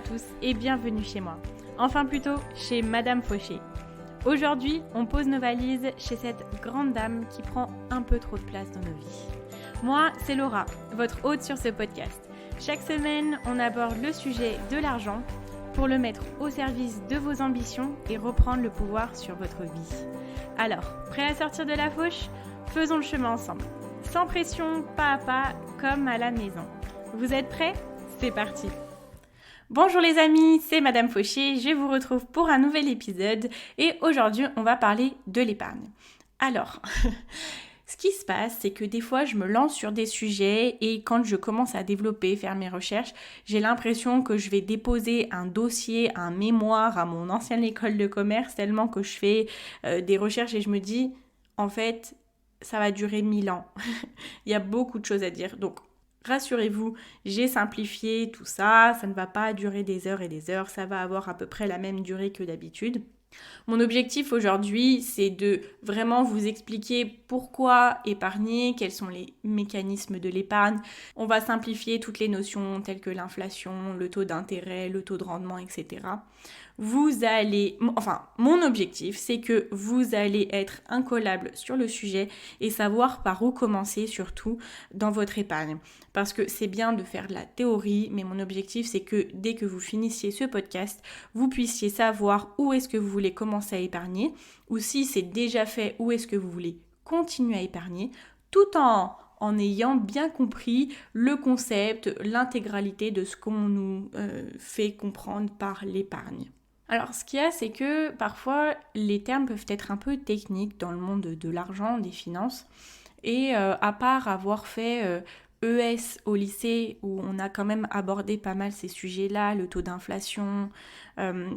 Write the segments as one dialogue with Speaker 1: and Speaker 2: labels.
Speaker 1: tous et bienvenue chez moi. Enfin plutôt chez Madame Fauché. Aujourd'hui, on pose nos valises chez cette grande dame qui prend un peu trop de place dans nos vies. Moi, c'est Laura, votre hôte sur ce podcast. Chaque semaine, on aborde le sujet de l'argent pour le mettre au service de vos ambitions et reprendre le pouvoir sur votre vie. Alors, prêt à sortir de la fauche ? Faisons le chemin ensemble. Sans pression, pas à pas, comme à la maison. Vous êtes prêts ? C'est parti. Bonjour les amis, c'est Madame Fauché, je vous retrouve pour un nouvel épisode et aujourd'hui on va parler de l'épargne. Alors, ce qui se passe, c'est que des fois je me lance sur des sujets et quand je commence à développer, faire mes recherches, j'ai l'impression que je vais déposer un dossier, un mémoire à mon ancienne école de commerce tellement que je fais des recherches et je me dis, en fait, ça va durer 1000 ans. Il y a beaucoup de choses à dire, donc rassurez-vous, j'ai simplifié tout ça, ça ne va pas durer des heures et des heures, ça va avoir à peu près la même durée que d'habitude. Mon objectif aujourd'hui, c'est de vraiment vous expliquer pourquoi épargner, quels sont les mécanismes de l'épargne. On va simplifier toutes les notions telles que l'inflation, le taux d'intérêt, le taux de rendement, etc. Mon objectif, c'est que vous allez être incollable sur le sujet et savoir par où commencer, surtout dans votre épargne. Parce que c'est bien de faire de la théorie, mais mon objectif, c'est que dès que vous finissiez ce podcast, vous puissiez savoir où est-ce que vous voulez commencer à épargner, ou si c'est déjà fait, où est-ce que vous voulez continuer à épargner, tout en ayant bien compris le concept, l'intégralité de ce qu'on nous fait comprendre par l'épargne. Alors, ce qu'il y a, c'est que parfois, les termes peuvent être un peu techniques dans le monde de l'argent, des finances. Et à part avoir fait ES au lycée, où on a quand même abordé pas mal ces sujets-là, le taux d'inflation,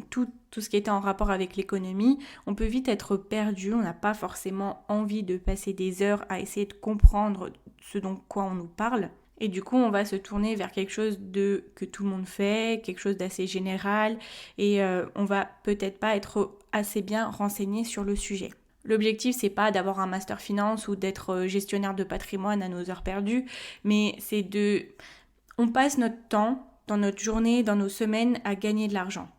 Speaker 1: tout ce qui était en rapport avec l'économie, on peut vite être perdu, on n'a pas forcément envie de passer des heures à essayer de comprendre ce dont quoi on nous parle. Et du coup, on va se tourner vers quelque chose que tout le monde fait, quelque chose d'assez général, et on va peut-être pas être assez bien renseigné sur le sujet. L'objectif, c'est pas d'avoir un master finance ou d'être gestionnaire de patrimoine à nos heures perdues, mais on passe notre temps dans notre journée, dans nos semaines à gagner de l'argent.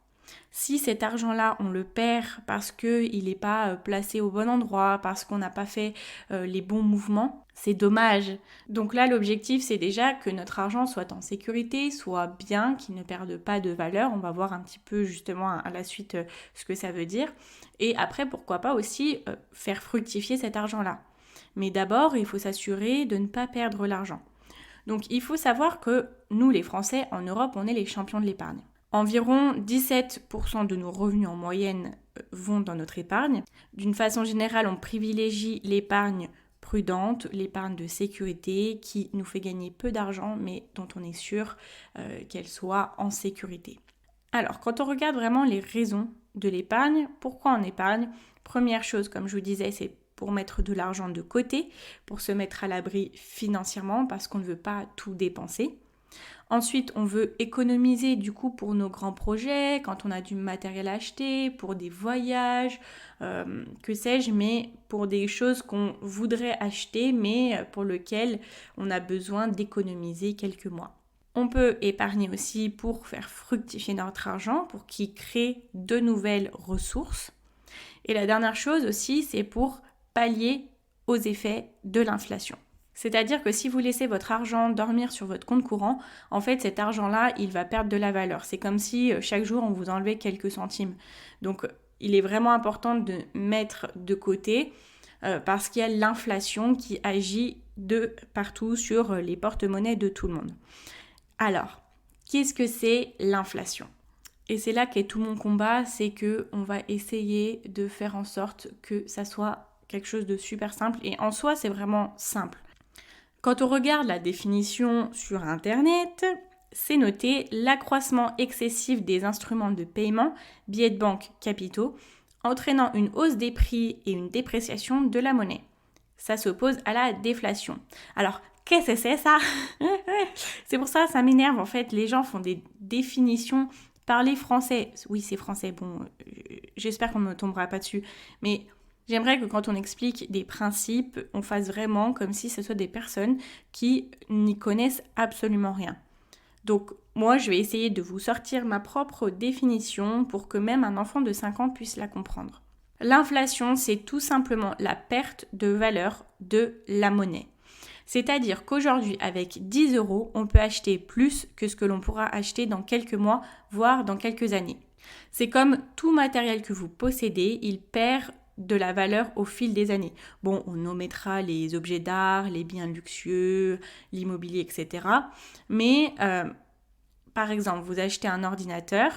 Speaker 1: Si cet argent-là, on le perd parce qu'il n'est pas placé au bon endroit, parce qu'on n'a pas fait les bons mouvements, c'est dommage. Donc là, l'objectif, c'est déjà que notre argent soit en sécurité, soit bien, qu'il ne perde pas de valeur. On va voir un petit peu justement à la suite ce que ça veut dire. Et après, pourquoi pas aussi faire fructifier cet argent-là. Mais d'abord, il faut s'assurer de ne pas perdre l'argent. Donc il faut savoir que nous, les Français, en Europe, on est les champions de l'épargne. Environ 17% de nos revenus en moyenne vont dans notre épargne. D'une façon générale, on privilégie l'épargne prudente, l'épargne de sécurité qui nous fait gagner peu d'argent mais dont on est sûr qu'elle soit en sécurité. Alors, quand on regarde vraiment les raisons de l'épargne, pourquoi on épargne ? Première chose, comme je vous disais, c'est pour mettre de l'argent de côté, pour se mettre à l'abri financièrement parce qu'on ne veut pas tout dépenser. Ensuite, on veut économiser du coup pour nos grands projets, quand on a du matériel à acheter, pour des voyages, que sais-je, mais pour des choses qu'on voudrait acheter, mais pour lesquelles on a besoin d'économiser quelques mois. On peut épargner aussi pour faire fructifier notre argent, pour qu'il crée de nouvelles ressources. Et la dernière chose aussi, c'est pour pallier aux effets de l'inflation. C'est-à-dire que si vous laissez votre argent dormir sur votre compte courant, en fait cet argent-là, il va perdre de la valeur. C'est comme si chaque jour on vous enlevait quelques centimes. Donc il est vraiment important de mettre de côté parce qu'il y a l'inflation qui agit de partout sur les porte-monnaies de tout le monde. Alors, qu'est-ce que c'est l'inflation ? Et c'est là qu'est tout mon combat, c'est qu'on va essayer de faire en sorte que ça soit quelque chose de super simple. Et en soi, c'est vraiment simple. Quand on regarde la définition sur Internet, c'est noté l'accroissement excessif des instruments de paiement, billets de banque, capitaux, entraînant une hausse des prix et une dépréciation de la monnaie. Ça s'oppose à la déflation. Alors, qu'est-ce que c'est ça ? C'est pour ça, ça m'énerve en fait. Les gens font des définitions, parler français. Oui, c'est français, bon, j'espère qu'on ne me tombera pas dessus. Mais j'aimerais que quand on explique des principes, on fasse vraiment comme si ce soit des personnes qui n'y connaissent absolument rien. Donc moi, je vais essayer de vous sortir ma propre définition pour que même un enfant de 5 ans puisse la comprendre. L'inflation, c'est tout simplement la perte de valeur de la monnaie. C'est-à-dire qu'aujourd'hui, avec 10 €, on peut acheter plus que ce que l'on pourra acheter dans quelques mois, voire dans quelques années. C'est comme tout matériel que vous possédez, il perd de la valeur au fil des années. Bon, on omettra les objets d'art, les biens luxueux, l'immobilier, etc. Mais, par exemple, vous achetez un ordinateur,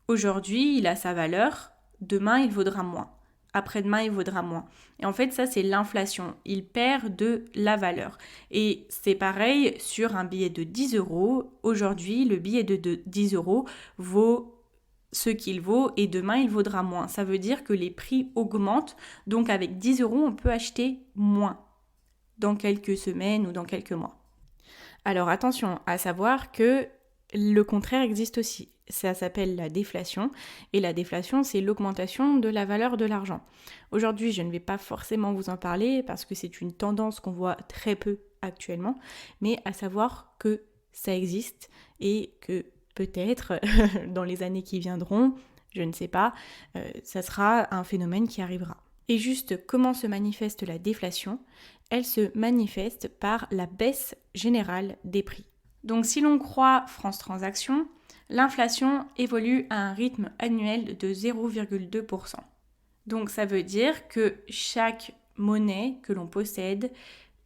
Speaker 1: aujourd'hui, il a sa valeur, demain, il vaudra moins. Après-demain, il vaudra moins. Et en fait, ça, c'est l'inflation. Il perd de la valeur. Et c'est pareil sur un billet de 10 €. Aujourd'hui, le billet de 10 € vaut ce qu'il vaut et demain, il vaudra moins. Ça veut dire que les prix augmentent. Donc, avec 10 €, on peut acheter moins dans quelques semaines ou dans quelques mois. Alors, attention à savoir que le contraire existe aussi. Ça s'appelle la déflation. Et la déflation, c'est l'augmentation de la valeur de l'argent. Aujourd'hui, je ne vais pas forcément vous en parler parce que c'est une tendance qu'on voit très peu actuellement. Mais à savoir que ça existe et que peut-être dans les années qui viendront, je ne sais pas, ça sera un phénomène qui arrivera. Et juste comment se manifeste la déflation ? Elle se manifeste par la baisse générale des prix. Donc si l'on croit France Transactions, l'inflation évolue à un rythme annuel de 0,2%. Donc ça veut dire que chaque monnaie que l'on possède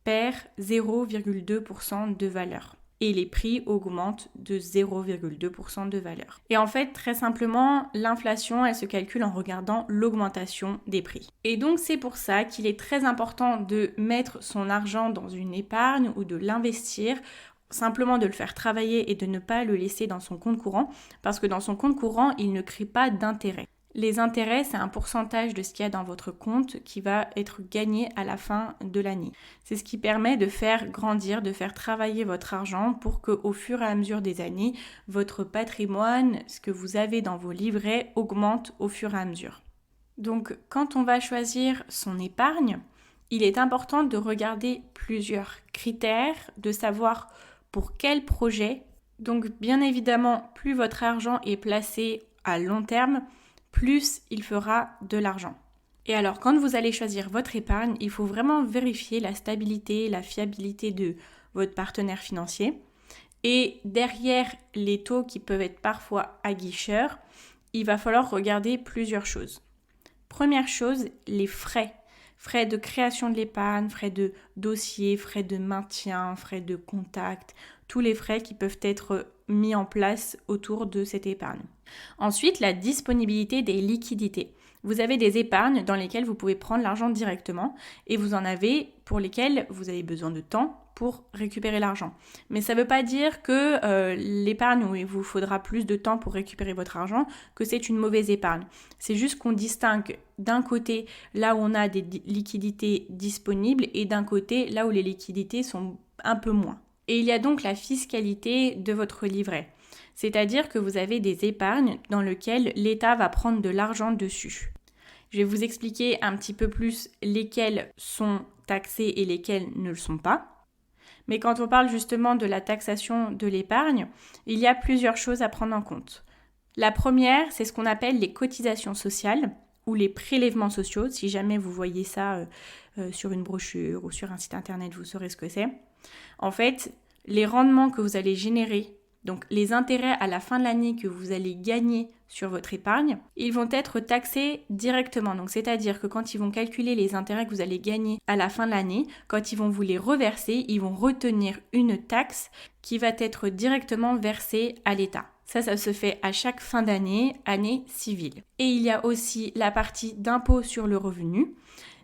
Speaker 1: perd 0,2% de valeur. Et les prix augmentent de 0,2% de valeur. Et en fait, très simplement, l'inflation, elle se calcule en regardant l'augmentation des prix. Et donc, c'est pour ça qu'il est très important de mettre son argent dans une épargne ou de l'investir, simplement de le faire travailler et de ne pas le laisser dans son compte courant, parce que dans son compte courant, il ne crée pas d'intérêt. Les intérêts, c'est un pourcentage de ce qu'il y a dans votre compte qui va être gagné à la fin de l'année. C'est ce qui permet de faire grandir, de faire travailler votre argent pour qu'au fur et à mesure des années, votre patrimoine, ce que vous avez dans vos livrets, augmente au fur et à mesure. Donc, quand on va choisir son épargne, il est important de regarder plusieurs critères, de savoir pour quel projet. Donc, bien évidemment, plus votre argent est placé à long terme, plus il fera de l'argent. Et alors, quand vous allez choisir votre épargne, il faut vraiment vérifier la stabilité, la fiabilité de votre partenaire financier. Et derrière les taux qui peuvent être parfois aguicheurs, il va falloir regarder plusieurs choses. Première chose, les frais. Frais de création de l'épargne, frais de dossier, frais de maintien, frais de contact, tous les frais qui peuvent être mis en place autour de cette épargne. Ensuite, la disponibilité des liquidités. Vous avez des épargnes dans lesquelles vous pouvez prendre l'argent directement et vous en avez pour lesquelles vous avez besoin de temps pour récupérer l'argent. Mais ça ne veut pas dire que l'épargne où il vous faudra plus de temps pour récupérer votre argent, que c'est une mauvaise épargne. C'est juste qu'on distingue d'un côté là où on a des liquidités disponibles et d'un côté là où les liquidités sont un peu moins. Et il y a donc la fiscalité de votre livret. C'est-à-dire que vous avez des épargnes dans lesquelles l'État va prendre de l'argent dessus. Je vais vous expliquer un petit peu plus lesquelles sont taxées et lesquelles ne le sont pas. Mais quand on parle justement de la taxation de l'épargne, il y a plusieurs choses à prendre en compte. La première, c'est ce qu'on appelle les cotisations sociales ou les prélèvements sociaux. Si jamais vous voyez ça sur une brochure ou sur un site internet, vous saurez ce que c'est. En fait, les rendements que vous allez générer, donc les intérêts à la fin de l'année que vous allez gagner sur votre épargne, ils vont être taxés directement. Donc c'est-à-dire que quand ils vont calculer les intérêts que vous allez gagner à la fin de l'année, quand ils vont vous les reverser, ils vont retenir une taxe qui va être directement versée à l'État. Ça se fait à chaque fin d'année, année civile. Et il y a aussi la partie d'impôt sur le revenu.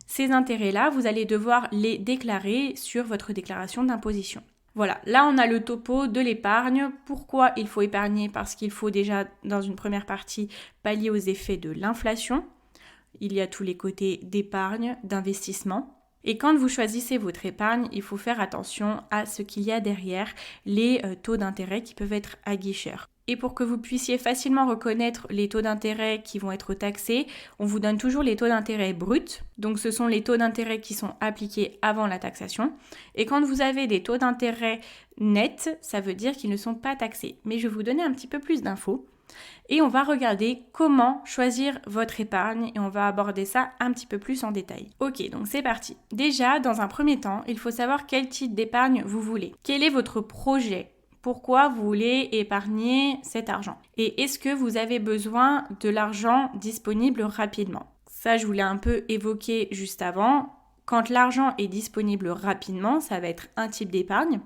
Speaker 1: Ces intérêts-là, vous allez devoir les déclarer sur votre déclaration d'imposition. Voilà, là on a le topo de l'épargne. Pourquoi il faut épargner ? Parce qu'il faut déjà, dans une première partie, pallier aux effets de l'inflation. Il y a tous les côtés d'épargne, d'investissement. Et quand vous choisissez votre épargne, il faut faire attention à ce qu'il y a derrière, les taux d'intérêt qui peuvent être aguicheurs. Et pour que vous puissiez facilement reconnaître les taux d'intérêt qui vont être taxés, on vous donne toujours les taux d'intérêt bruts. Donc ce sont les taux d'intérêt qui sont appliqués avant la taxation. Et quand vous avez des taux d'intérêt nets, ça veut dire qu'ils ne sont pas taxés. Mais je vais vous donner un petit peu plus d'infos. Et on va regarder comment choisir votre épargne et on va aborder ça un petit peu plus en détail. Ok, donc c'est parti. Déjà, dans un premier temps, il faut savoir quel type d'épargne vous voulez. Quel est votre projet ? Pourquoi vous voulez épargner cet argent? Et est-ce que vous avez besoin de l'argent disponible rapidement? Ça, je vous l'ai un peu évoqué juste avant. Quand l'argent est disponible rapidement, ça va être un type d'épargne.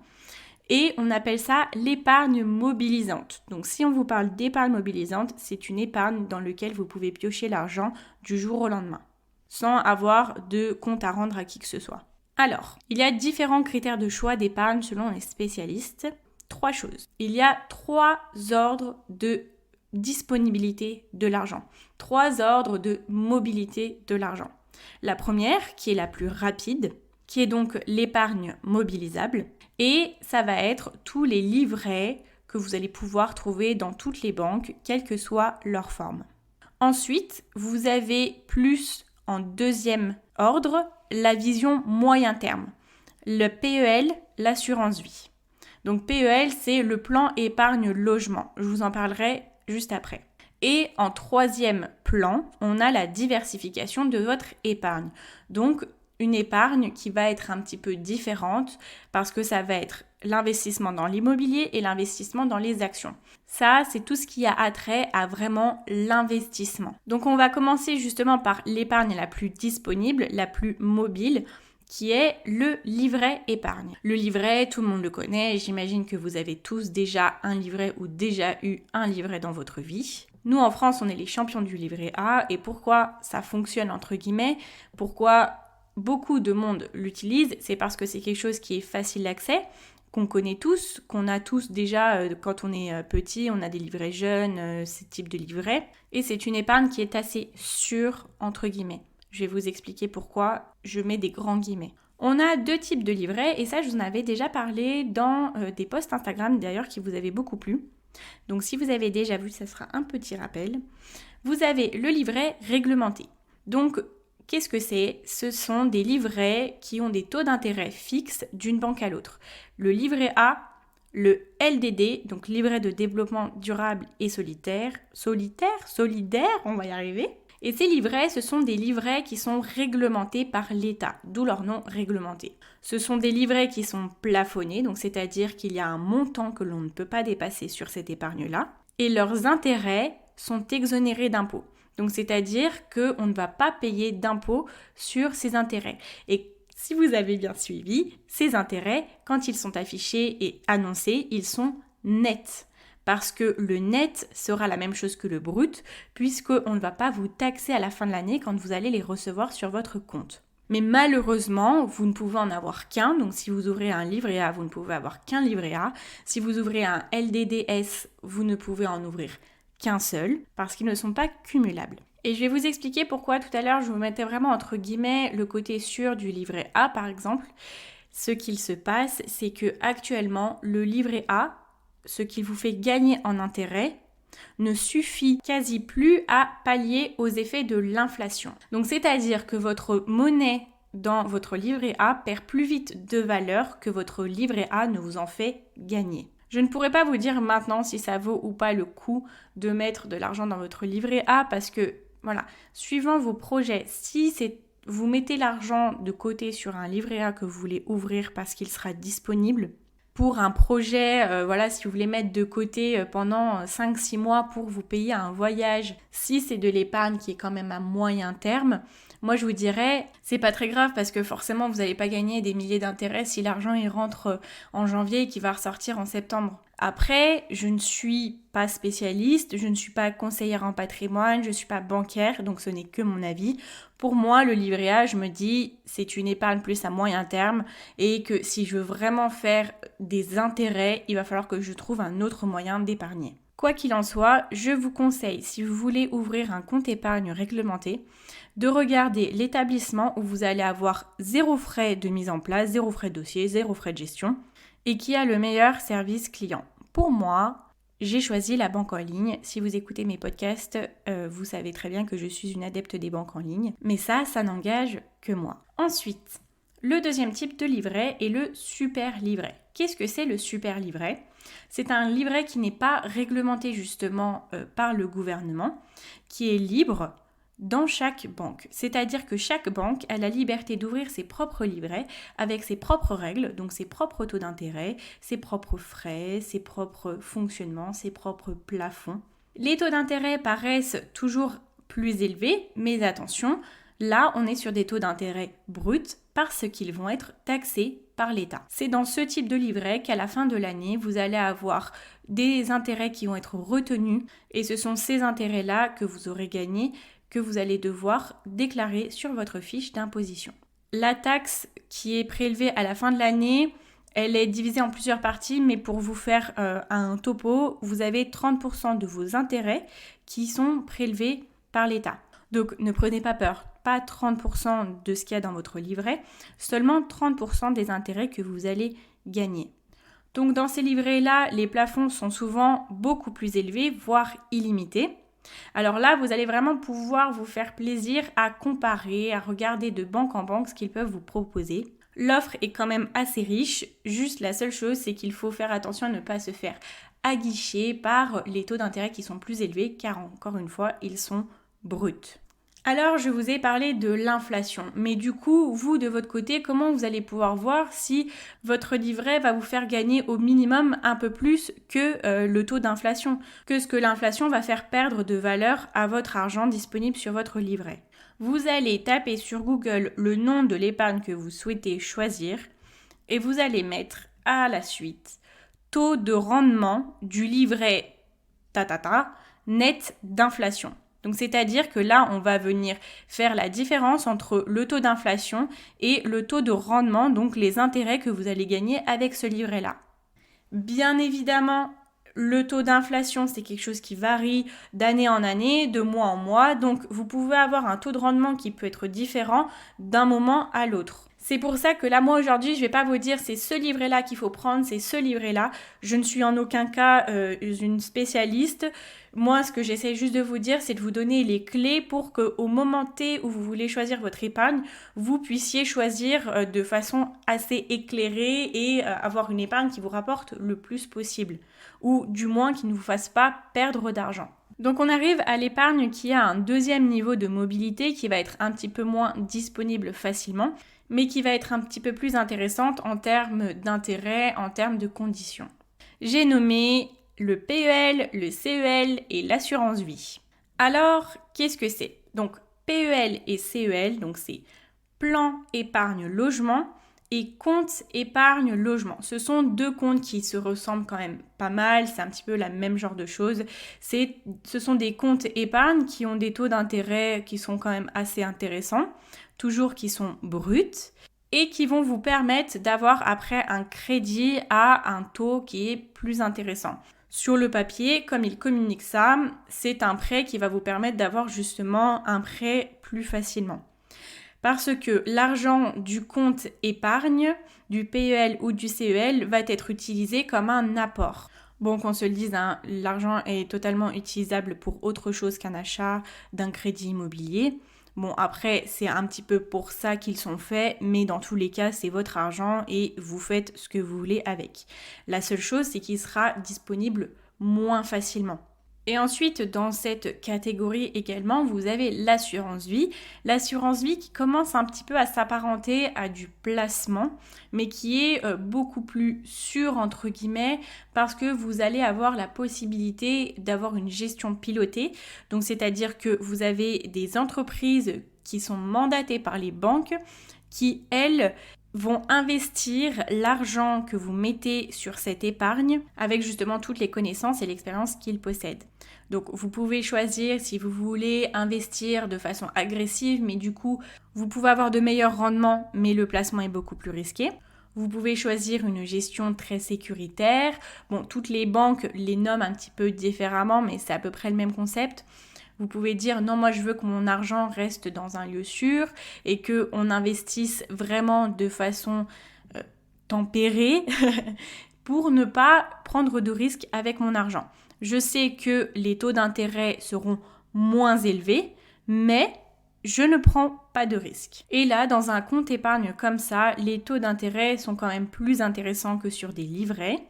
Speaker 1: Et on appelle ça l'épargne mobilisante. Donc si on vous parle d'épargne mobilisante, c'est une épargne dans laquelle vous pouvez piocher l'argent du jour au lendemain, sans avoir de compte à rendre à qui que ce soit. Alors, il y a différents critères de choix d'épargne selon les spécialistes. 3 choses. Il y a 3 ordres de disponibilité de l'argent, 3 ordres de mobilité de l'argent. La première, qui est la plus rapide, qui est donc l'épargne mobilisable, et ça va être tous les livrets que vous allez pouvoir trouver dans toutes les banques, quelle que soit leur forme. Ensuite, vous avez plus en deuxième ordre la vision moyen terme, le PEL, l'assurance vie. Donc PEL, c'est le plan épargne logement. Je vous en parlerai juste après. Et en troisième plan, on a la diversification de votre épargne. Donc une épargne qui va être un petit peu différente parce que ça va être l'investissement dans l'immobilier et l'investissement dans les actions. Ça, c'est tout ce qui a attrait à vraiment l'investissement. Donc on va commencer justement par l'épargne la plus disponible, la plus mobile, qui est le livret épargne. Le livret, tout le monde le connaît, j'imagine que vous avez tous déjà un livret ou déjà eu un livret dans votre vie. Nous en France, on est les champions du livret A, et pourquoi ça fonctionne entre guillemets, pourquoi beaucoup de monde l'utilise, c'est parce que c'est quelque chose qui est facile d'accès, qu'on connaît tous, qu'on a tous déjà quand on est petit, on a des livrets jeunes, ce type de livret, et c'est une épargne qui est assez sûre entre guillemets. Je vais vous expliquer pourquoi je mets des grands guillemets. On a 2 types de livrets et ça, je vous en avais déjà parlé dans des posts Instagram d'ailleurs qui vous avaient beaucoup plu. Donc si vous avez déjà vu, ça sera un petit rappel. Vous avez le livret réglementé. Donc qu'est-ce que c'est? Ce sont des livrets qui ont des taux d'intérêt fixes d'une banque à l'autre. Le livret A, le LDD, donc livret de développement durable et solidaire, on va y arriver. Et ces livrets, ce sont des livrets qui sont réglementés par l'État, d'où leur nom réglementé. Ce sont des livrets qui sont plafonnés, donc c'est-à-dire qu'il y a un montant que l'on ne peut pas dépasser sur cette épargne-là, et leurs intérêts sont exonérés d'impôts. Donc c'est-à-dire qu'on ne va pas payer d'impôts sur ces intérêts. Et si vous avez bien suivi, ces intérêts, quand ils sont affichés et annoncés, ils sont nets. Parce que le net sera la même chose que le brut, puisqu'on ne va pas vous taxer à la fin de l'année quand vous allez les recevoir sur votre compte. Mais malheureusement, vous ne pouvez en avoir qu'un, donc si vous ouvrez un livret A, vous ne pouvez avoir qu'un livret A. Si vous ouvrez un LDDS, vous ne pouvez en ouvrir qu'un seul, parce qu'ils ne sont pas cumulables. Et je vais vous expliquer pourquoi tout à l'heure je vous mettais vraiment entre guillemets le côté sûr du livret A par exemple. Ce qu'il se passe, c'est que actuellement le livret A, ce qu'il vous fait gagner en intérêt, ne suffit quasi plus à pallier aux effets de l'inflation. Donc c'est-à-dire que votre monnaie dans votre livret A perd plus vite de valeur que votre livret A ne vous en fait gagner. Je ne pourrais pas vous dire maintenant si ça vaut ou pas le coup de mettre de l'argent dans votre livret A parce que, voilà, suivant vos projets, si vous mettez l'argent de côté sur un livret A que vous voulez ouvrir parce qu'il sera disponible, pour un projet, si vous voulez mettre de côté pendant 5-6 mois pour vous payer un voyage, si c'est de l'épargne qui est quand même à moyen terme, moi je vous dirais, c'est pas très grave parce que forcément vous n'allez pas gagner des milliers d'intérêts si l'argent il rentre en janvier et qu'il va ressortir en septembre. Après, je ne suis pas spécialiste, je ne suis pas conseillère en patrimoine, je ne suis pas bancaire, donc ce n'est que mon avis. Pour moi, le livret A, je me dis, c'est une épargne plus à moyen terme et que si je veux vraiment faire des intérêts, il va falloir que je trouve un autre moyen d'épargner. Quoi qu'il en soit, je vous conseille, si vous voulez ouvrir un compte épargne réglementé, de regarder l'établissement où vous allez avoir 0 frais de mise en place, 0 frais de dossier, 0 frais de gestion et qui a le meilleur service client. Pour moi, j'ai choisi la banque en ligne. Si vous écoutez mes podcasts, vous savez très bien que je suis une adepte des banques en ligne. Mais ça n'engage que moi. Ensuite, le deuxième type de livret est le super livret. Qu'est-ce que c'est le super livret ? C'est un livret qui n'est pas réglementé justement par le gouvernement, qui est libre dans chaque banque. C'est-à-dire que chaque banque a la liberté d'ouvrir ses propres livrets avec ses propres règles, donc ses propres taux d'intérêt, ses propres frais, ses propres fonctionnements, ses propres plafonds. Les taux d'intérêt paraissent toujours plus élevés, mais attention, là on est sur des taux d'intérêt bruts parce qu'ils vont être taxés par l'État. C'est dans ce type de livret qu'à la fin de l'année, vous allez avoir des intérêts qui vont être retenus et ce sont ces intérêts-là que vous aurez gagnés que vous allez devoir déclarer sur votre fiche d'imposition. La taxe qui est prélevée à la fin de l'année, elle est divisée en plusieurs parties, mais pour vous faire un topo, vous avez 30% de vos intérêts qui sont prélevés par l'État. Donc ne prenez pas peur, pas 30% de ce qu'il y a dans votre livret, seulement 30% des intérêts que vous allez gagner. Donc dans ces livrets-là, les plafonds sont souvent beaucoup plus élevés, voire illimités. Alors là, vous allez vraiment pouvoir vous faire plaisir à comparer, à regarder de banque en banque ce qu'ils peuvent vous proposer. L'offre est quand même assez riche, juste la seule chose, c'est qu'il faut faire attention à ne pas se faire aguicher par les taux d'intérêt qui sont plus élevés, car encore une fois, ils sont bruts. Alors, je vous ai parlé de l'inflation, mais du coup, vous, de votre côté, comment vous allez pouvoir voir si votre livret va vous faire gagner au minimum un peu plus que le taux d'inflation, que ce que l'inflation va faire perdre de valeur à votre argent disponible sur votre livret. Vous allez taper sur Google le nom de l'épargne que vous souhaitez choisir et vous allez mettre à la suite taux de rendement du livret net d'inflation. Donc c'est-à-dire que là, on va venir faire la différence entre le taux d'inflation et le taux de rendement, donc les intérêts que vous allez gagner avec ce livret-là. Bien évidemment, le taux d'inflation, c'est quelque chose qui varie d'année en année, de mois en mois, donc vous pouvez avoir un taux de rendement qui peut être différent d'un moment à l'autre. C'est pour ça que là, moi aujourd'hui, je ne vais pas vous dire c'est ce livret-là qu'il faut prendre, c'est ce livret-là. Je ne suis en aucun cas une spécialiste. Moi, ce que j'essaie juste de vous dire, c'est de vous donner les clés pour qu'au moment T où vous voulez choisir votre épargne, vous puissiez choisir de façon assez éclairée et avoir une épargne qui vous rapporte le plus possible. Ou du moins qui ne vous fasse pas perdre d'argent. Donc on arrive à l'épargne qui a un deuxième niveau de mobilité qui va être un petit peu moins disponible facilement, mais qui va être un petit peu plus intéressante en termes d'intérêt, en termes de conditions. J'ai nommé le PEL, le CEL et l'assurance vie. Alors, qu'est-ce que c'est ? Donc PEL et CEL, donc c'est plan épargne logement et compte épargne logement. Ce sont deux comptes qui se ressemblent quand même pas mal, c'est un petit peu la même genre de chose. Ce sont des comptes épargne qui ont des taux d'intérêt qui sont quand même assez intéressants, toujours qui sont bruts, et qui vont vous permettre d'avoir après un crédit à un taux qui est plus intéressant. Sur le papier, comme il communique ça, c'est un prêt qui va vous permettre d'avoir justement un prêt plus facilement. Parce que l'argent du compte épargne, du PEL ou du CEL va être utilisé comme un apport. Bon, qu'on se le dise, hein, l'argent est totalement utilisable pour autre chose qu'un achat d'un crédit immobilier. Bon, après, c'est un petit peu pour ça qu'ils sont faits, mais dans tous les cas, c'est votre argent et vous faites ce que vous voulez avec. La seule chose, c'est qu'il sera disponible moins facilement. Et ensuite, dans cette catégorie également, vous avez l'assurance vie. L'assurance vie qui commence un petit peu à s'apparenter à du placement, mais qui est beaucoup plus sûr, entre guillemets, parce que vous allez avoir la possibilité d'avoir une gestion pilotée. Donc, c'est-à-dire que vous avez des entreprises qui sont mandatées par les banques qui, elles, vont investir l'argent que vous mettez sur cette épargne avec justement toutes les connaissances et l'expérience qu'ils possèdent. Donc vous pouvez choisir si vous voulez investir de façon agressive, mais du coup vous pouvez avoir de meilleurs rendements, mais le placement est beaucoup plus risqué. Vous pouvez choisir une gestion très sécuritaire. Bon, toutes les banques les nomment un petit peu différemment, mais c'est à peu près le même concept. Vous pouvez dire non, moi je veux que mon argent reste dans un lieu sûr et qu'on investisse vraiment de façon tempérée pour ne pas prendre de risques avec mon argent. Je sais que les taux d'intérêt seront moins élevés, mais je ne prends pas de risques. Et là, dans un compte épargne comme ça, les taux d'intérêt sont quand même plus intéressants que sur des livrets.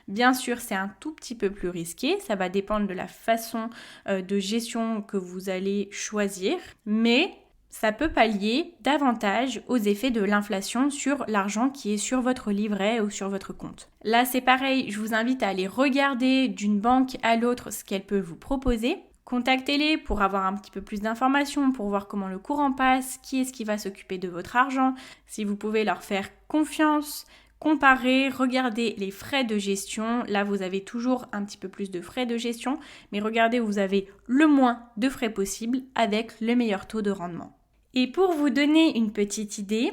Speaker 1: Bien sûr, c'est un tout petit peu plus risqué, ça va dépendre de la façon de gestion que vous allez choisir, mais ça peut pallier davantage aux effets de l'inflation sur l'argent qui est sur votre livret ou sur votre compte. Là, c'est pareil, je vous invite à aller regarder d'une banque à l'autre ce qu'elle peut vous proposer. Contactez-les pour avoir un petit peu plus d'informations, pour voir comment le courant passe, qui est-ce qui va s'occuper de votre argent, si vous pouvez leur faire confiance. Comparez, regardez les frais de gestion. Là, vous avez toujours un petit peu plus de frais de gestion, mais regardez où vous avez le moins de frais possible avec le meilleur taux de rendement. Et pour vous donner une petite idée,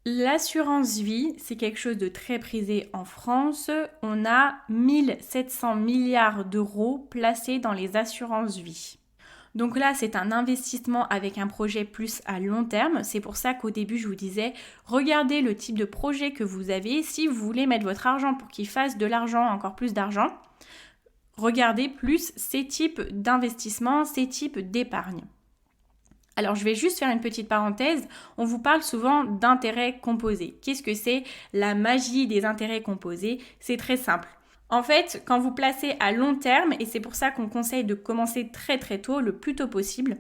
Speaker 1: l'assurance vie, c'est quelque chose de très prisé en France. On a 1700 milliards d'euros placés dans les assurances vie. Donc là, c'est un investissement avec un projet plus à long terme. C'est pour ça qu'au début, je vous disais, regardez le type de projet que vous avez. Si vous voulez mettre votre argent pour qu'il fasse de l'argent, encore plus d'argent, regardez plus ces types d'investissements, ces types d'épargne. Alors, je vais juste faire une petite parenthèse. On vous parle souvent d'intérêts composés. Qu'est-ce que c'est la magie des intérêts composés? C'est très simple. En fait, quand vous placez à long terme, et c'est pour ça qu'on conseille de commencer très très tôt, le plus tôt possible,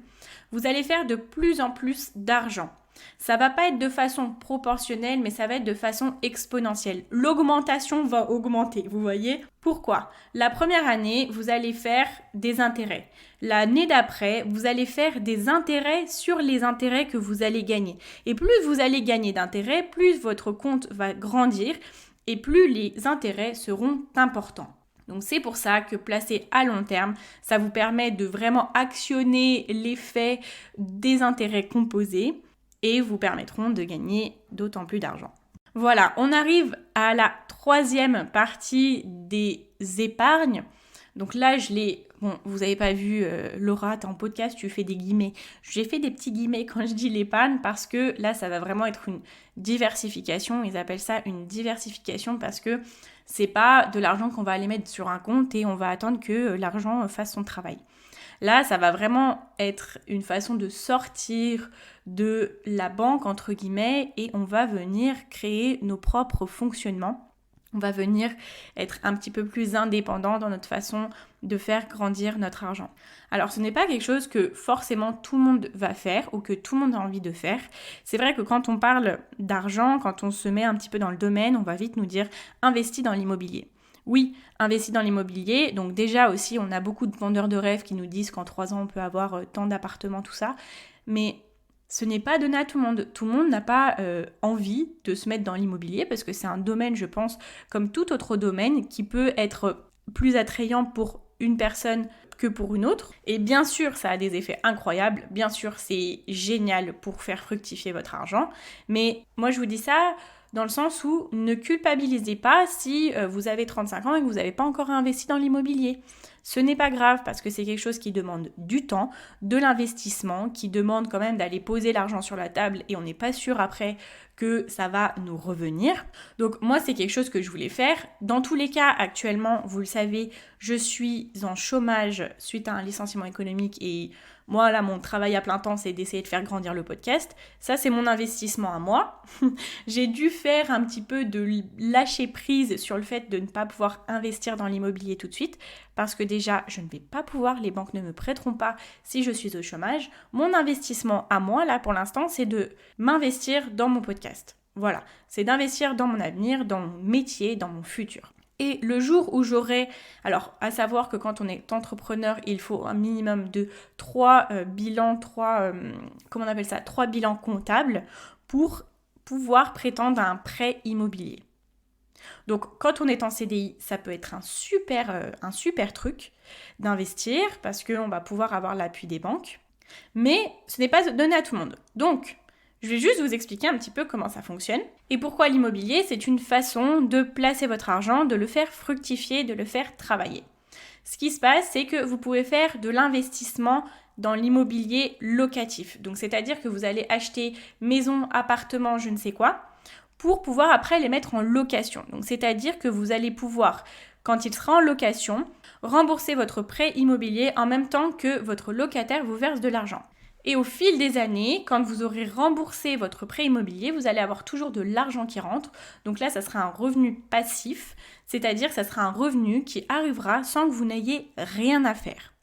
Speaker 1: vous allez faire de plus en plus d'argent. Ça va pas être de façon proportionnelle, mais ça va être de façon exponentielle. L'augmentation va augmenter, vous voyez? Pourquoi? La première année, vous allez faire des intérêts. L'année d'après, vous allez faire des intérêts sur les intérêts que vous allez gagner. Et plus vous allez gagner d'intérêts, plus votre compte va grandir et plus les intérêts seront importants. Donc c'est pour ça que placer à long terme, ça vous permet de vraiment actionner l'effet des intérêts composés et vous permettront de gagner d'autant plus d'argent. Voilà, on arrive à la troisième partie des épargnes. Donc là, vous n'avez pas vu, Laura, t'es en podcast, tu fais des guillemets. J'ai fait des petits guillemets quand je dis l'épargne parce que là, ça va vraiment être une diversification. Ils appellent ça une diversification parce que c'est pas de l'argent qu'on va aller mettre sur un compte et on va attendre que l'argent fasse son travail. Là, ça va vraiment être une façon de sortir de la banque, entre guillemets, et on va venir créer nos propres fonctionnements. On va venir être un petit peu plus indépendant dans notre façon de faire grandir notre argent. Alors, ce n'est pas quelque chose que forcément tout le monde va faire ou que tout le monde a envie de faire. C'est vrai que quand on parle d'argent, quand on se met un petit peu dans le domaine, on va vite nous dire « investis dans l'immobilier ». Oui, investis dans l'immobilier. Donc déjà aussi, on a beaucoup de vendeurs de rêves qui nous disent qu'en 3 ans, on peut avoir tant d'appartements, tout ça. Mais ce n'est pas donné à tout le monde. Tout le monde n'a pas envie de se mettre dans l'immobilier parce que c'est un domaine, je pense, comme tout autre domaine, qui peut être plus attrayant pour une personne que pour une autre. Et bien sûr, ça a des effets incroyables. Bien sûr, c'est génial pour faire fructifier votre argent. Mais moi, je vous dis ça dans le sens où ne culpabilisez pas si vous avez 35 ans et que vous n'avez pas encore investi dans l'immobilier. Ce n'est pas grave parce que c'est quelque chose qui demande du temps, de l'investissement, qui demande quand même d'aller poser l'argent sur la table et on n'est pas sûr après que ça va nous revenir. Donc moi, c'est quelque chose que je voulais faire. Dans tous les cas, actuellement, vous le savez, je suis en chômage suite à un licenciement économique et moi, là, mon travail à plein temps, c'est d'essayer de faire grandir le podcast. Ça, c'est mon investissement à moi. J'ai dû faire un petit peu de lâcher prise sur le fait de ne pas pouvoir investir dans l'immobilier tout de suite parce que déjà, je ne vais pas pouvoir, les banques ne me prêteront pas si je suis au chômage. Mon investissement à moi, là, pour l'instant, c'est de m'investir dans mon podcast. Voilà, c'est d'investir dans mon avenir, dans mon métier, dans mon futur. Et le jour où j'aurai, alors à savoir que quand on est entrepreneur, il faut un minimum de 3 bilans comptables pour pouvoir prétendre à un prêt immobilier. Donc quand on est en CDI, ça peut être un super truc d'investir parce qu'on va pouvoir avoir l'appui des banques. Mais ce n'est pas donné à tout le monde. Donc, Je vais juste vous expliquer un petit peu comment ça fonctionne et pourquoi l'immobilier, c'est une façon de placer votre argent, de le faire fructifier, de le faire travailler. Ce qui se passe, c'est que vous pouvez faire de l'investissement dans l'immobilier locatif. Donc, c'est-à-dire que vous allez acheter maison, appartement, je ne sais quoi, pour pouvoir après les mettre en location. Donc, c'est-à-dire que vous allez pouvoir, quand il sera en location, rembourser votre prêt immobilier en même temps que votre locataire vous verse de l'argent. Et au fil des années, quand vous aurez remboursé votre prêt immobilier, vous allez avoir toujours de l'argent qui rentre. Donc là, ça sera un revenu passif, c'est-à-dire que ça sera un revenu qui arrivera sans que vous n'ayez rien à faire.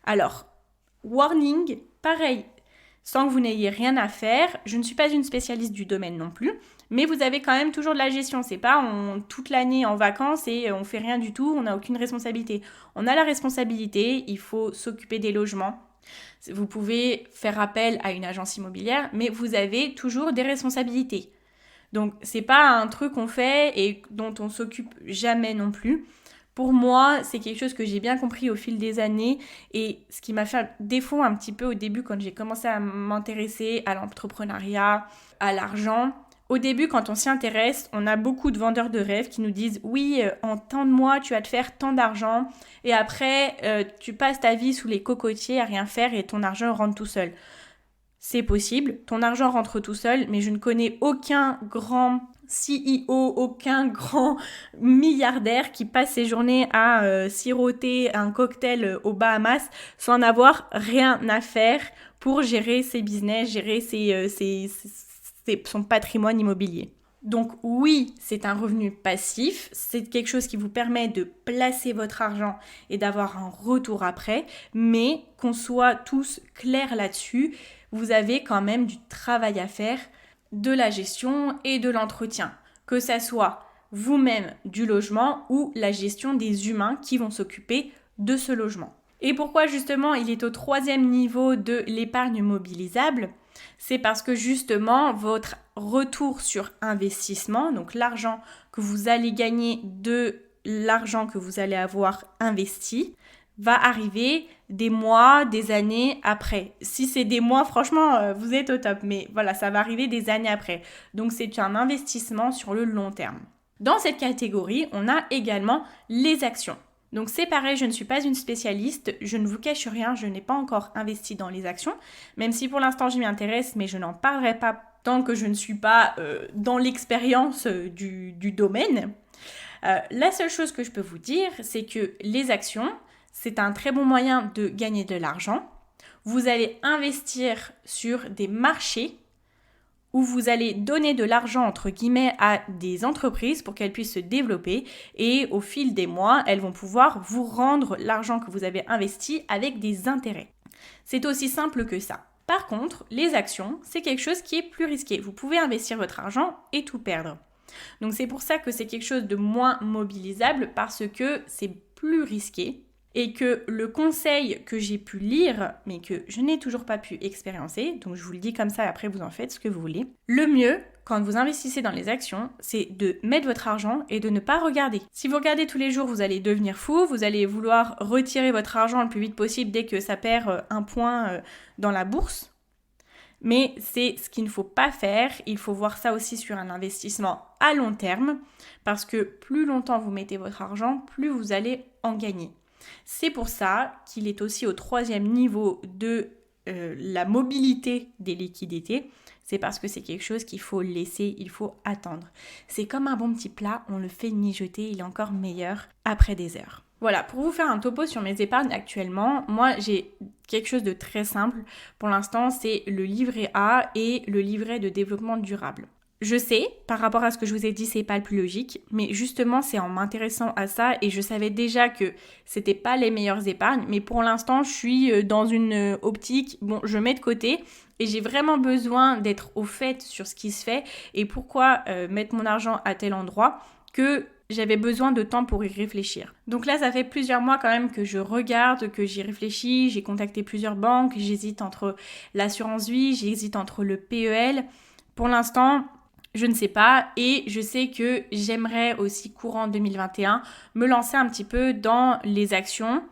Speaker 1: Alors, warning, pareil, sans que vous n'ayez rien à faire, je ne suis pas une spécialiste du domaine non plus, mais vous avez quand même toujours de la gestion. C'est pas toute l'année en vacances et on fait rien du tout, on n'a aucune responsabilité. On a la responsabilité, il faut s'occuper des logements. Vous pouvez faire appel à une agence immobilière, mais vous avez toujours des responsabilités. Donc, c'est pas un truc qu'on fait et dont on s'occupe jamais non plus. Pour moi, c'est quelque chose que j'ai bien compris au fil des années et ce qui m'a fait défaut un petit peu au début quand j'ai commencé à m'intéresser à l'entrepreneuriat, à l'argent. Au début, quand on s'y intéresse, on a beaucoup de vendeurs de rêves qui nous disent « Oui, en tant de mois, tu vas te faire tant d'argent et après, tu passes ta vie sous les cocotiers à rien faire et ton argent rentre tout seul. » C'est possible, ton argent rentre tout seul, mais je ne connais aucun grand CEO, aucun grand milliardaire qui passe ses journées à siroter un cocktail aux Bahamas sans avoir rien à faire pour gérer ses business, gérer son patrimoine immobilier. Donc oui, c'est un revenu passif, c'est quelque chose qui vous permet de placer votre argent et d'avoir un retour après, mais qu'on soit tous clairs là-dessus, vous avez quand même du travail à faire, de la gestion et de l'entretien, que ça soit vous-même du logement ou la gestion des humains qui vont s'occuper de ce logement. Et pourquoi justement il est au 3e niveau de l'épargne mobilisable ? C'est parce que justement votre retour sur investissement, donc l'argent que vous allez gagner de l'argent que vous allez avoir investi, va arriver des mois, des années après. Si c'est des mois, franchement, vous êtes au top. Mais voilà, ça va arriver des années après. Donc c'est un investissement sur le long terme. Dans cette catégorie, on a également les actions. Donc c'est pareil, je ne suis pas une spécialiste, je ne vous cache rien, je n'ai pas encore investi dans les actions, même si pour l'instant je m'y intéresse, mais je n'en parlerai pas tant que je ne suis pas dans l'expérience du domaine. La seule chose que je peux vous dire, c'est que les actions, c'est un très bon moyen de gagner de l'argent. Vous allez investir sur des marchés où vous allez donner de l'argent entre guillemets à des entreprises pour qu'elles puissent se développer et au fil des mois, elles vont pouvoir vous rendre l'argent que vous avez investi avec des intérêts. C'est aussi simple que ça. Par contre, les actions, c'est quelque chose qui est plus risqué. Vous pouvez investir votre argent et tout perdre. Donc c'est pour ça que c'est quelque chose de moins mobilisable parce que c'est plus risqué. Et que le conseil que j'ai pu lire, mais que je n'ai toujours pas pu expériencer, donc je vous le dis comme ça, après vous en faites ce que vous voulez, le mieux, quand vous investissez dans les actions, c'est de mettre votre argent et de ne pas regarder. Si vous regardez tous les jours, vous allez devenir fou, vous allez vouloir retirer votre argent le plus vite possible dès que ça perd un point dans la bourse. Mais c'est ce qu'il ne faut pas faire, il faut voir ça aussi sur un investissement à long terme, parce que plus longtemps vous mettez votre argent, plus vous allez en gagner. C'est pour ça qu'il est aussi au 3e niveau de la mobilité des liquidités. C'est parce que c'est quelque chose qu'il faut laisser, il faut attendre. C'est comme un bon petit plat, on le fait mijoter, il est encore meilleur après des heures. Voilà, pour vous faire un topo sur mes épargnes actuellement, moi j'ai quelque chose de très simple. Pour l'instant, c'est le livret A et le livret de développement durable. Je sais, par rapport à ce que je vous ai dit, c'est pas le plus logique, mais justement, c'est en m'intéressant à ça et je savais déjà que c'était pas les meilleures épargnes, mais pour l'instant, je suis dans une optique, bon, je mets de côté et j'ai vraiment besoin d'être au fait sur ce qui se fait et pourquoi mettre mon argent à tel endroit que j'avais besoin de temps pour y réfléchir. Donc là, ça fait plusieurs mois quand même que je regarde, que j'y réfléchis, j'ai contacté plusieurs banques, j'hésite entre l'assurance vie, j'hésite entre le PEL. Pour l'instant, je ne sais pas et je sais que j'aimerais aussi courant 2021 me lancer un petit peu dans les actions.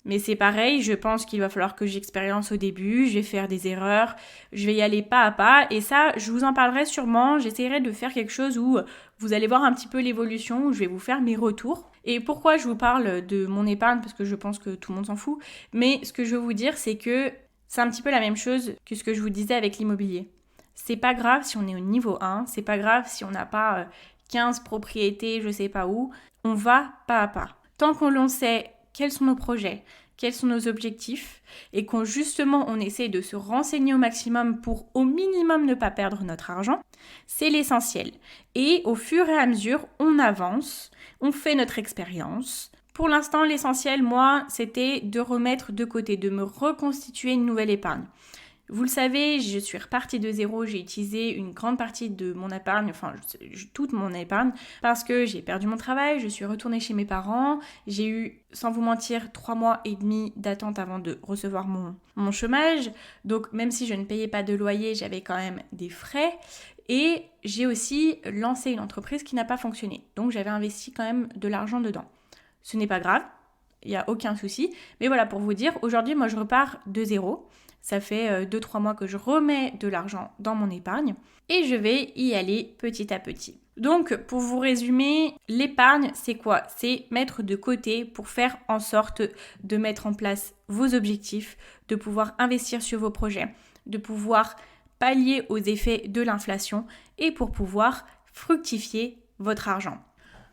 Speaker 1: Mais c'est pareil, je pense qu'il va falloir que j'expérience au début, je vais faire des erreurs, je vais y aller pas à pas et ça, je vous en parlerai sûrement, j'essaierai de faire quelque chose où vous allez voir un petit peu l'évolution, où je vais vous faire mes retours. Et pourquoi je vous parle de mon épargne, parce que je pense que tout le monde s'en fout, mais ce que je veux vous dire, c'est que c'est un petit peu la même chose que ce que je vous disais avec l'immobilier. C'est pas grave si on est au niveau 1, c'est pas grave si on n'a pas 15 propriétés, je sais pas où, on va pas à pas. Tant qu'on l'on sait quels sont nos projets, quels sont nos objectifs et qu'on justement on essaie de se renseigner au maximum pour au minimum ne pas perdre notre argent, c'est l'essentiel. Et au fur et à mesure, on avance, on fait notre expérience. Pour l'instant, l'essentiel, moi, c'était de remettre de côté, de me reconstituer une nouvelle épargne. Vous le savez, je suis repartie de zéro, j'ai utilisé une grande partie de mon épargne, enfin toute mon épargne, parce que j'ai perdu mon travail, je suis retournée chez mes parents, j'ai eu, sans vous mentir, 3 mois et demi d'attente avant de recevoir mon chômage, donc même si je ne payais pas de loyer, j'avais quand même des frais, et j'ai aussi lancé une entreprise qui n'a pas fonctionné, donc j'avais investi quand même de l'argent dedans. Ce n'est pas grave, il n'y a aucun souci, mais voilà, pour vous dire, aujourd'hui, moi je repars de zéro. Ça fait 2-3 mois que je remets de l'argent dans mon épargne et je vais y aller petit à petit. Donc, pour vous résumer, l'épargne, c'est quoi? C'est mettre de côté pour faire en sorte de mettre en place vos objectifs, de pouvoir investir sur vos projets, de pouvoir pallier aux effets de l'inflation et pour pouvoir fructifier votre argent.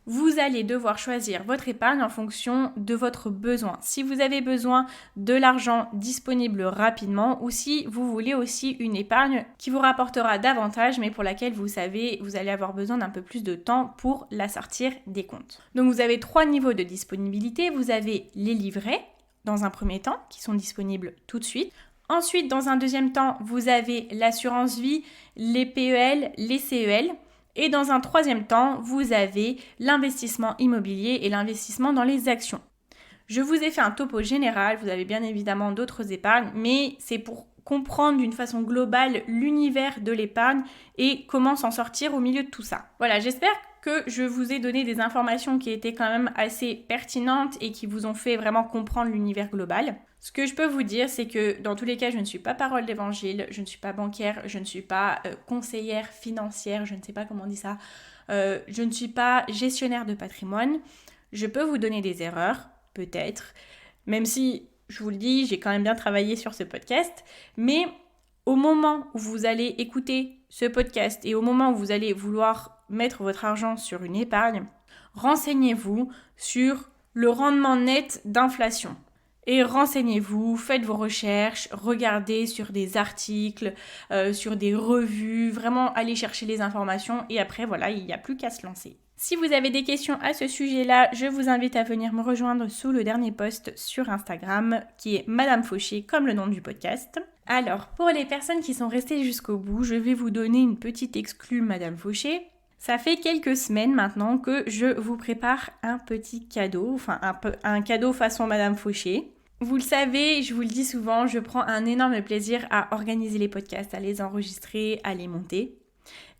Speaker 1: Vous allez devoir choisir votre épargne en fonction de votre besoin. Si vous avez besoin de l'argent disponible rapidement ou si vous voulez aussi une épargne qui vous rapportera davantage mais pour laquelle vous savez vous allez avoir besoin d'un peu plus de temps pour la sortir des comptes. Donc vous avez 3 niveaux de disponibilité. Vous avez les livrets dans un premier temps qui sont disponibles tout de suite. Ensuite, dans un deuxième temps, vous avez l'assurance vie, les PEL, les CEL. Et dans un troisième temps, vous avez l'investissement immobilier et l'investissement dans les actions. Je vous ai fait un topo général, vous avez bien évidemment d'autres épargnes, mais c'est pour comprendre d'une façon globale l'univers de l'épargne et comment s'en sortir au milieu de tout ça. Voilà, j'espère que je vous ai donné des informations qui étaient quand même assez pertinentes et qui vous ont fait vraiment comprendre l'univers global. Ce que je peux vous dire, c'est que dans tous les cas, je ne suis pas parole d'évangile, je ne suis pas banquière, je ne suis pas conseillère financière, je ne sais pas comment on dit ça, je ne suis pas gestionnaire de patrimoine. Je peux vous donner des erreurs, peut-être, même si, je vous le dis, j'ai quand même bien travaillé sur ce podcast, mais au moment où vous allez écouter ce podcast et au moment où vous allez vouloir mettre votre argent sur une épargne, renseignez-vous sur le rendement net d'inflation. Et renseignez-vous, faites vos recherches, regardez sur des articles, sur des revues, vraiment allez chercher les informations et après voilà, il n'y a plus qu'à se lancer. Si vous avez des questions à ce sujet-là, je vous invite à venir me rejoindre sous le dernier post sur Instagram qui est Madame Fauché comme le nom du podcast. Alors, pour les personnes qui sont restées jusqu'au bout, je vais vous donner une petite exclue Madame Fauché. Ça fait quelques semaines maintenant que je vous prépare un petit cadeau, enfin un cadeau façon Madame Fauché. Vous le savez, je vous le dis souvent, je prends un énorme plaisir à organiser les podcasts, à les enregistrer, à les monter.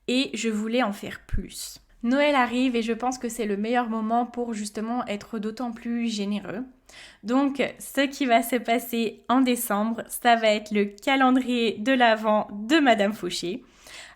Speaker 1: Et je voulais en faire plus. Noël arrive et je pense que c'est le meilleur moment pour justement être d'autant plus généreux. Donc, ce qui va se passer en décembre, ça va être le calendrier de l'Avent de Madame Fauché.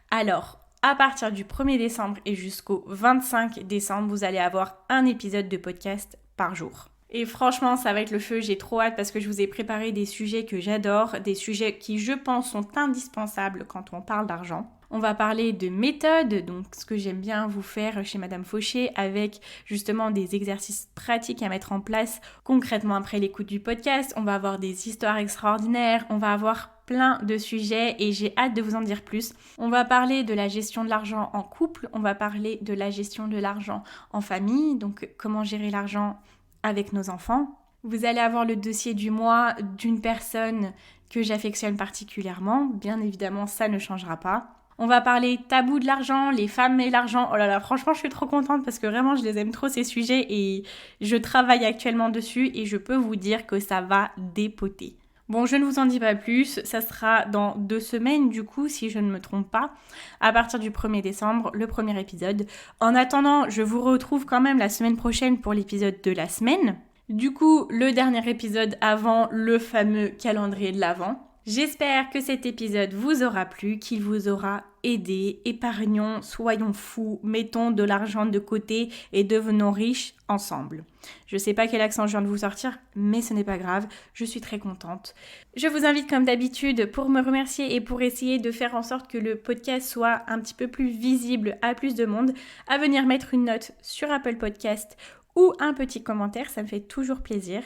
Speaker 1: Alors, à partir du 1er décembre et jusqu'au 25 décembre, vous allez avoir un épisode de podcast par jour. Et franchement, ça va être le feu, j'ai trop hâte parce que je vous ai préparé des sujets que j'adore, des sujets qui, je pense, sont indispensables quand on parle d'argent. On va parler de méthode, donc ce que j'aime bien vous faire chez Madame Fauché avec justement des exercices pratiques à mettre en place concrètement après l'écoute du podcast. On va avoir des histoires extraordinaires, on va avoir plein de sujets et j'ai hâte de vous en dire plus. On va parler de la gestion de l'argent en couple, on va parler de la gestion de l'argent en famille, donc comment gérer l'argent avec nos enfants. Vous allez avoir le dossier du mois d'une personne que j'affectionne particulièrement. Bien évidemment, ça ne changera pas. On va parler tabou de l'argent, les femmes et l'argent. Oh là là, franchement, je suis trop contente parce que vraiment, je les aime trop ces sujets et je travaille actuellement dessus et je peux vous dire que ça va dépoter. Bon, je ne vous en dis pas plus, ça sera dans 2 semaines du coup, si je ne me trompe pas, à partir du 1er décembre, le premier épisode. En attendant, je vous retrouve quand même la semaine prochaine pour l'épisode de la semaine. Du coup, le dernier épisode avant le fameux calendrier de l'Avent. J'espère que cet épisode vous aura plu, qu'il vous aura aidé. Épargnons, soyons fous, mettons de l'argent de côté et devenons riches ensemble. Je sais pas quel accent je viens de vous sortir, mais ce n'est pas grave, je suis très contente. Je vous invite comme d'habitude pour me remercier et pour essayer de faire en sorte que le podcast soit un petit peu plus visible à plus de monde, à venir mettre une note sur Apple Podcast ou un petit commentaire, ça me fait toujours plaisir,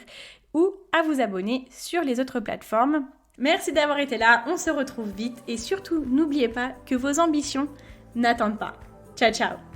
Speaker 1: ou à vous abonner sur les autres plateformes. Merci d'avoir été là, on se retrouve vite et surtout n'oubliez pas que vos ambitions n'attendent pas. Ciao ciao!